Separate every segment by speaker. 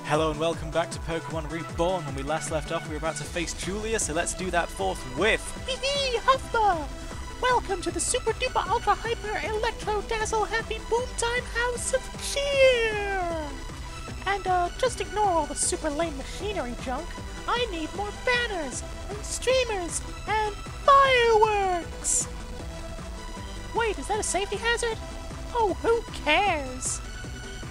Speaker 1: Hello and welcome back to Pokémon Reborn. When we last left off, we were about to face Julia, so let's do that forthwith.
Speaker 2: Hee Huffbuh! Welcome to the super duper ultra hyper Electrode dazzle happy boom time house of cheer! And just ignore all the super lame machinery junk. I need more banners and streamers and fireworks! Wait, is that a safety hazard? Oh, who cares?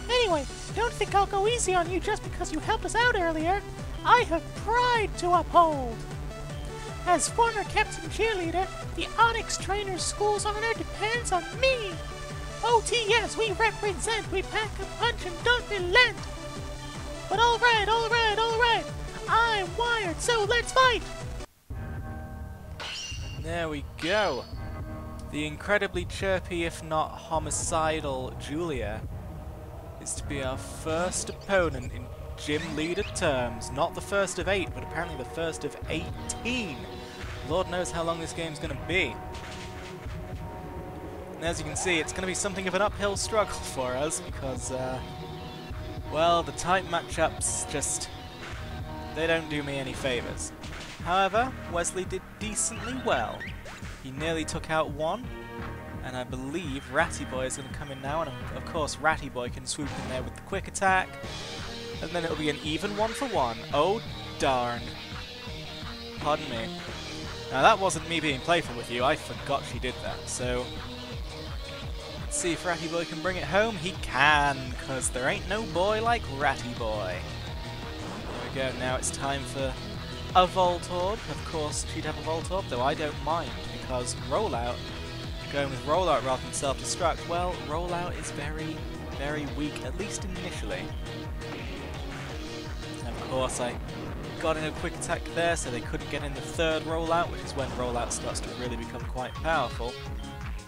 Speaker 2: Anyway, don't think I'll go easy on you just because you helped us out earlier. I have pride to uphold. As former captain cheerleader, the Onyx Trainer's school's honor depends on me. OTS, we represent, we pack a punch and don't relent. But alright, I'm wired, so let's fight!
Speaker 1: There we go. The incredibly chirpy, if not homicidal, Julia is to be our first opponent in gym leader terms. Not the first of 8, but apparently the first of 18. Lord knows how long this game's going to be. And as you can see, it's going to be something of an uphill struggle for us because, well, the type matchups just, they don't do me any favours. However, Wesley did decently well. He nearly took out one. And I believe Ratty Boy is going to come in now, and of course Ratty Boy can swoop in there with the quick attack, and then it'll be an even 1-for-1. Oh darn. Pardon me. Now that wasn't me being playful with you, I forgot she did that, so let's see if Ratty Boy can bring it home. He can, because there ain't no boy like Ratty Boy. There we go, now it's time for a Voltorb. Of course she'd have a Voltorb, though I don't mind, because Rollout, going with Rollout rather than Self-Destruct, well, Rollout is very, very weak, at least initially. And of course, I got in a quick attack there, so they couldn't get in the third Rollout, which is when Rollout starts to really become quite powerful.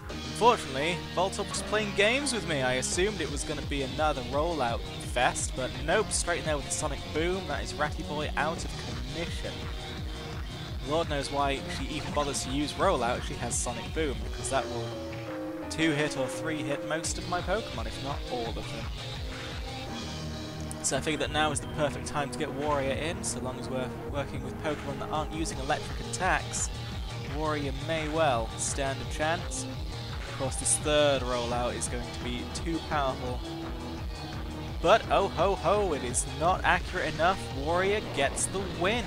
Speaker 1: Unfortunately, Voltorb was playing games with me. I assumed it was going to be another Rollout fest, but nope, straight in there with the Sonic Boom. That is Ratty Boy out of commission. Lord knows why she even bothers to use Rollout if she has Sonic Boom, because that will 2-hit or 3-hit most of my Pokemon, if not all of them. So I figured that now is the perfect time to get Warrior in, so long as we're working with Pokemon that aren't using electric attacks. Warrior may well stand a chance. Of course, this third Rollout is going to be too powerful. But oh ho ho, it is not accurate enough. Warrior gets the win.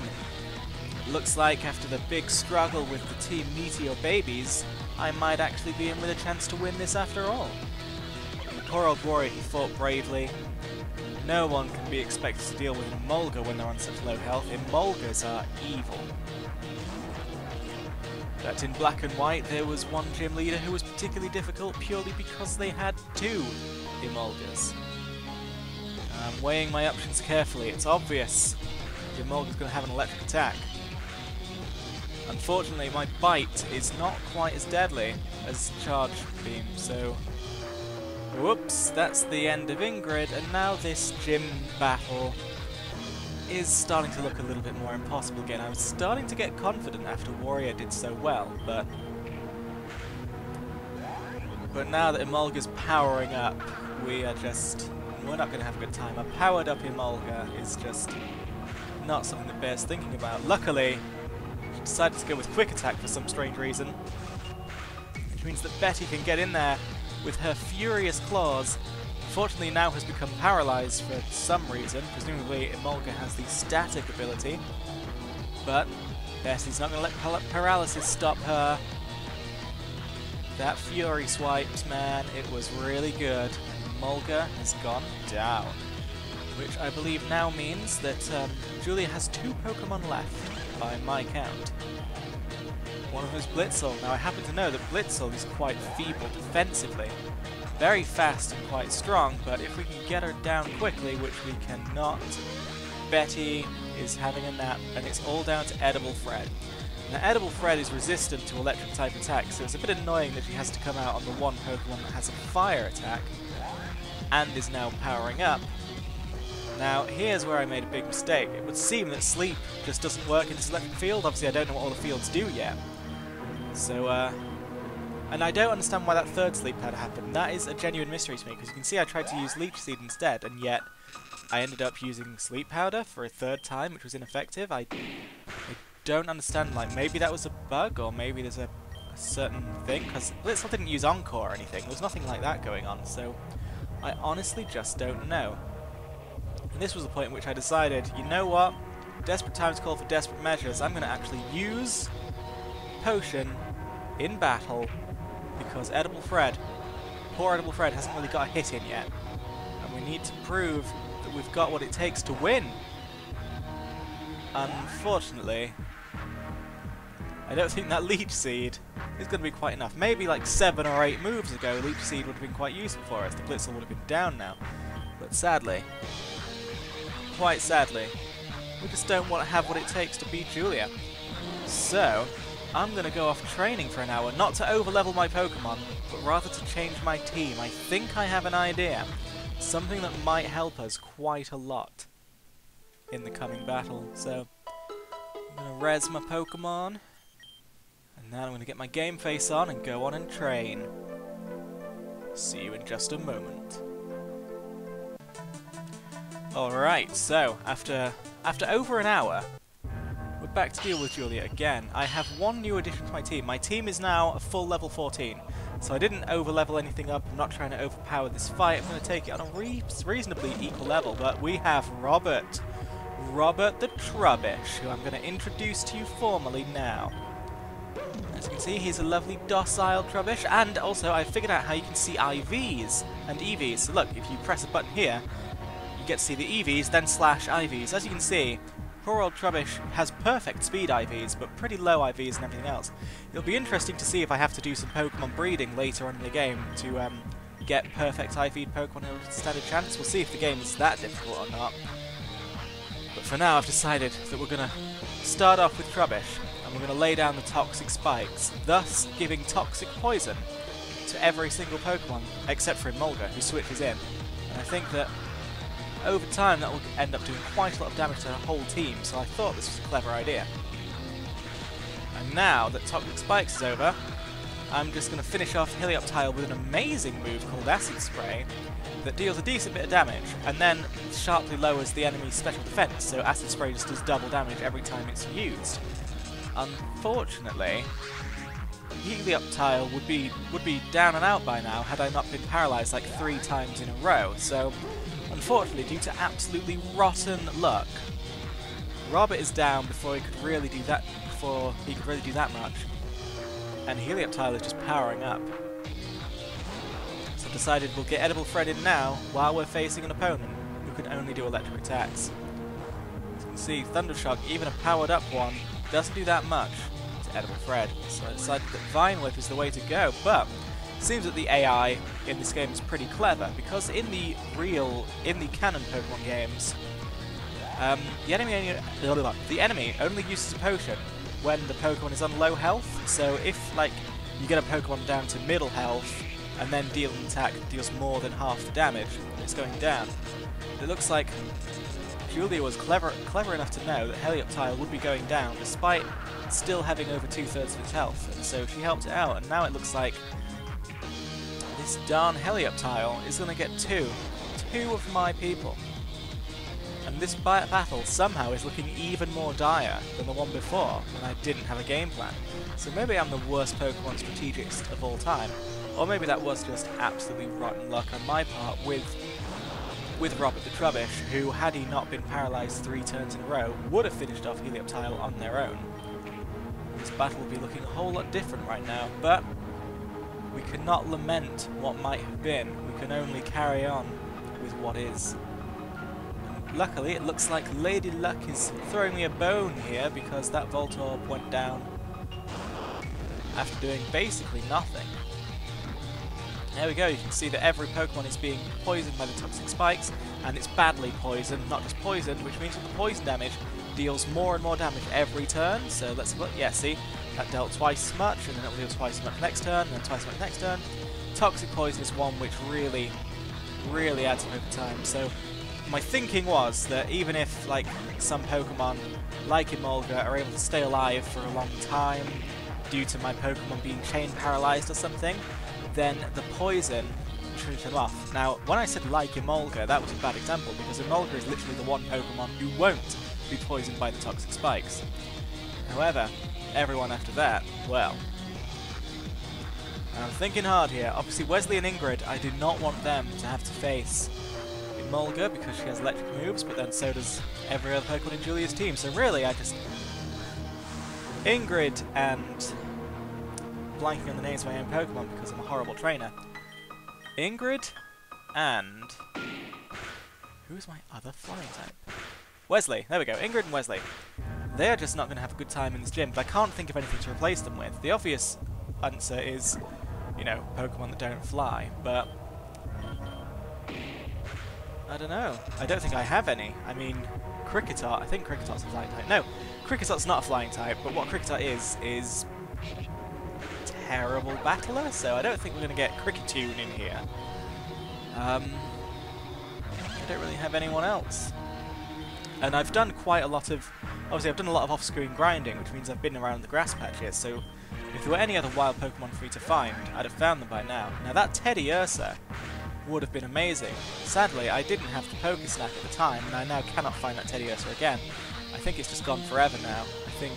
Speaker 1: Looks like after the big struggle with the Team Meteor babies, I might actually be in with a chance to win this after all. Poor old Warrior, he fought bravely. No one can be expected to deal with Emolga when they're on such low health. Emolgas are evil. But in Black and White, there was one gym leader who was particularly difficult purely because they had 2 Emolgas. I'm weighing my options carefully. It's obvious the Emolga's going to have an electric attack. Unfortunately, my bite is not quite as deadly as Charge Beam, so whoops, that's the end of Ingrid, and now this gym battle is starting to look a little bit more impossible again. I was starting to get confident after Warrior did so well, but now that Emolga's powering up, we're not going to have a good time. A powered up Emolga is just not something that bears thinking about. Luckily, she decided to go with quick attack for some strange reason, which means that Betty can get in there with her furious claws. Unfortunately, now has become paralyzed for some reason. Presumably, Emolga has the static ability, but Betty's not going to let paralysis stop her. That Fury swiped, man, it was really good. Emolga has gone down, which I believe now means that Julia has 2 Pokemon left, by my count. One of them is Blitzle. Now I happen to know that Blitzle is quite feeble defensively. Very fast and quite strong, but if we can get her down quickly, which we cannot, Betty is having a nap, and it's all down to Edible Fred. Now Edible Fred is resistant to electric type attacks, so it's a bit annoying that she has to come out on the one Pokemon that has a fire attack, and is now powering up. Now, here's where I made a big mistake. It would seem that Sleep just doesn't work in this electric field. Obviously, I don't know what all the fields do yet. So, and I don't understand why that third Sleep had happened. That is a genuine mystery to me, because you can see I tried to use Leech Seed instead, and yet I ended up using Sleep Powder for a third time, which was ineffective. I don't understand, like, maybe that was a bug, or maybe there's a certain thing, because Blitzle didn't use Encore or anything. There was nothing like that going on, so I honestly just don't know. And this was the point in which I decided, you know what? Desperate times call for desperate measures. I'm going to actually use Potion in battle, because Edible Fred, poor Edible Fred, hasn't really got a hit in yet. And we need to prove that we've got what it takes to win. Unfortunately, I don't think that Leech Seed is going to be quite enough. Maybe like 7 or 8 moves ago, Leech Seed would have been quite useful for us. The Blitzle would have been down now. But sadly, quite sadly, we just don't want to have what it takes to beat Julia. So, I'm going to go off training for an hour, not to overlevel my Pokemon, but rather to change my team. I think I have an idea. Something that might help us quite a lot in the coming battle. So, I'm going to res my Pokemon, and then I'm going to get my game face on and go on and train. See you in just a moment. Alright, so, after over an hour, we're back to deal with Julia again. I have one new addition to my team. My team is now a full level 14, so I didn't overlevel anything up. I'm not trying to overpower this fight. I'm going to take it on a reasonably equal level, but we have Robert the Trubbish, who I'm going to introduce to you formally now. As you can see, he's a lovely docile Trubbish, and also I figured out how you can see IVs and EVs. So look, if you press a button here, you get to see the EVs, then slash IVs. As you can see, poor old Trubbish has perfect speed IVs, but pretty low IVs and everything else. It'll be interesting to see if I have to do some Pokemon breeding later on in the game to get perfect IV'd Pokemon in a standard chance. We'll see if the game is that difficult or not. But for now, I've decided that we're going to start off with Trubbish, and we're going to lay down the Toxic Spikes, thus giving Toxic Poison to every single Pokemon, except for Emolga, who switches in. And I think that over time that will end up doing quite a lot of damage to the whole team, so I thought this was a clever idea. And now that Toxic Spikes is over, I'm just going to finish off Helioptile with an amazing move called Acid Spray that deals a decent bit of damage, and then sharply lowers the enemy's special defense, so Acid Spray just does double damage every time it's used. Unfortunately, Helioptile would be down and out by now had I not been paralyzed like 3 times in a row, so unfortunately, due to absolutely rotten luck, Robert is down before he could really do that much, and Helioptile is just powering up. So I've decided we'll get Edible Fred in now while we're facing an opponent who can only do electric attacks. As you can see, Thundershock, even a powered up one, doesn't do that much to Edible Fred. So I decided that Vine Whip is the way to go, but it seems that the AI in this game is pretty clever, because in the canon Pokemon games, the enemy only uses a potion when the Pokemon is on low health. So if, like, you get a Pokemon down to middle health and then deal an attack that deals more than half the damage, it's going down. It looks like Julia was clever enough to know that Helioptile would be going down despite still having over 2/3 of its health, and so she helped it out, and now it looks like this darn Helioptile is going to get two of my people. And this battle somehow is looking even more dire than the one before, when I didn't have a game plan. So maybe I'm the worst Pokemon strategist of all time, or maybe that was just absolutely rotten luck on my part with Robert the Trubbish, who, had he not been paralysed 3 turns in a row, would have finished off Helioptile on their own. This battle will be looking a whole lot different right now, but we cannot lament what might have been. We can only carry on with what is. And luckily, it looks like Lady Luck is throwing me a bone here, because that Voltorb went down after doing basically nothing. There we go, you can see that every Pokemon is being poisoned by the Toxic Spikes, and it's badly poisoned, not just poisoned, which means that the poison damage deals more and more damage every turn. So let's look, yeah, see, that dealt twice as much, and then it'll deal twice as much next turn, and then twice as much next turn. Toxic Poison is one which really adds up over time. So my thinking was that even if, like, some Pokemon, like Emolga, are able to stay alive for a long time due to my Pokemon being chain paralyzed or something, then the poison finish him off. Now, when I said like Emolga, that was a bad example, because Emolga is literally the one Pokemon who won't be poisoned by the toxic spikes. However, everyone after that, well... I'm thinking hard here. Obviously, Wesley and Ingrid, I do not want them to have to face Emolga because she has electric moves, but then so does every other Pokemon in Julia's team. So really, I just... Ingrid and... blanking on the names of my own Pokemon because I'm a horrible trainer. Ingrid and... who's my other flying type? Wesley. There we go. Ingrid and Wesley. They are just not going to have a good time in this gym, but I can't think of anything to replace them with. The obvious answer is, you know, Pokemon that don't fly, but... I don't know. I don't think I have any. I mean, Kricketot. I think Cricketot's a flying type. No, Cricketot's not a flying type, but what Kricketot is terrible battler, so I don't think we're going to get Cricketune in here. I don't really have anyone else. And I've done quite a lot of... obviously I've done a lot of off-screen grinding, which means I've been around the grass patches, so if there were any other wild Pokemon for me to find, I'd have found them by now. Now that Teddy Ursa would have been amazing. Sadly, I didn't have the Pokesnack at the time, and I now cannot find that Teddy Ursa again. I think it's just gone forever now. I think,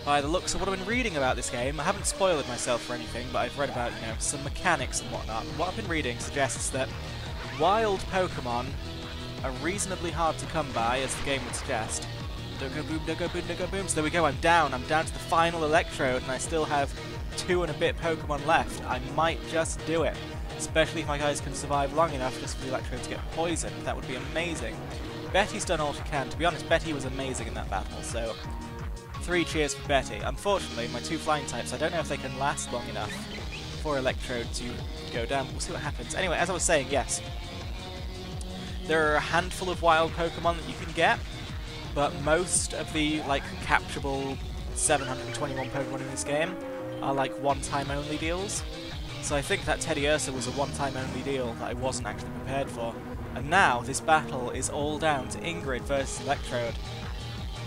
Speaker 1: by the looks of what I've been reading about this game, I haven't spoiled myself for anything, but I've read about, you know, some mechanics and whatnot. What I've been reading suggests that wild Pokemon are reasonably hard to come by, as the game would suggest. Don't go boom, don't go boom, don't go boom. So there we go, I'm down to the final Electrode, and I still have 2 and a bit Pokemon left. I might just do it, especially if my guys can survive long enough just for the Electrode to get poisoned. That would be amazing. Betty's done all she can. To be honest, Betty was amazing in that battle, so 3 cheers for Betty. Unfortunately, my 2 flying types, I don't know if they can last long enough for Electrode to go down. We'll see what happens. Anyway, as I was saying, yes, there are a handful of wild Pokemon that you can get, but most of the, like, capturable 721 Pokemon in this game are, like, one-time only deals. So I think that Teddy Ursa was a one-time only deal that I wasn't actually prepared for. And now, this battle is all down to Ingrid versus Electrode.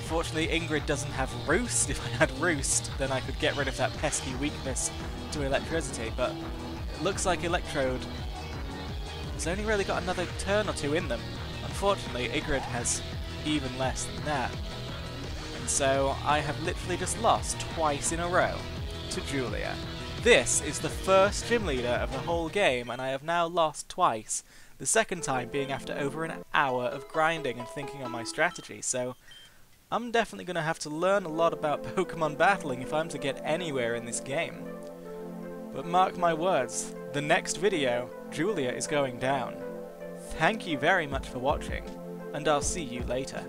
Speaker 1: Fortunately, Ingrid doesn't have Roost. If I had Roost, then I could get rid of that pesky weakness to electricity, but it looks like Electrode has only really got another turn or 2 in them. Unfortunately, Ingrid has even less than that. And so I have literally just lost twice in a row to Julia. This is the first gym leader of the whole game, and I have now lost twice. The second time being after over an hour of grinding and thinking on my strategy, so I'm definitely going to have to learn a lot about Pokemon battling if I'm to get anywhere in this game. But mark my words, the next video, Julia is going down. Thank you very much for watching, and I'll see you later.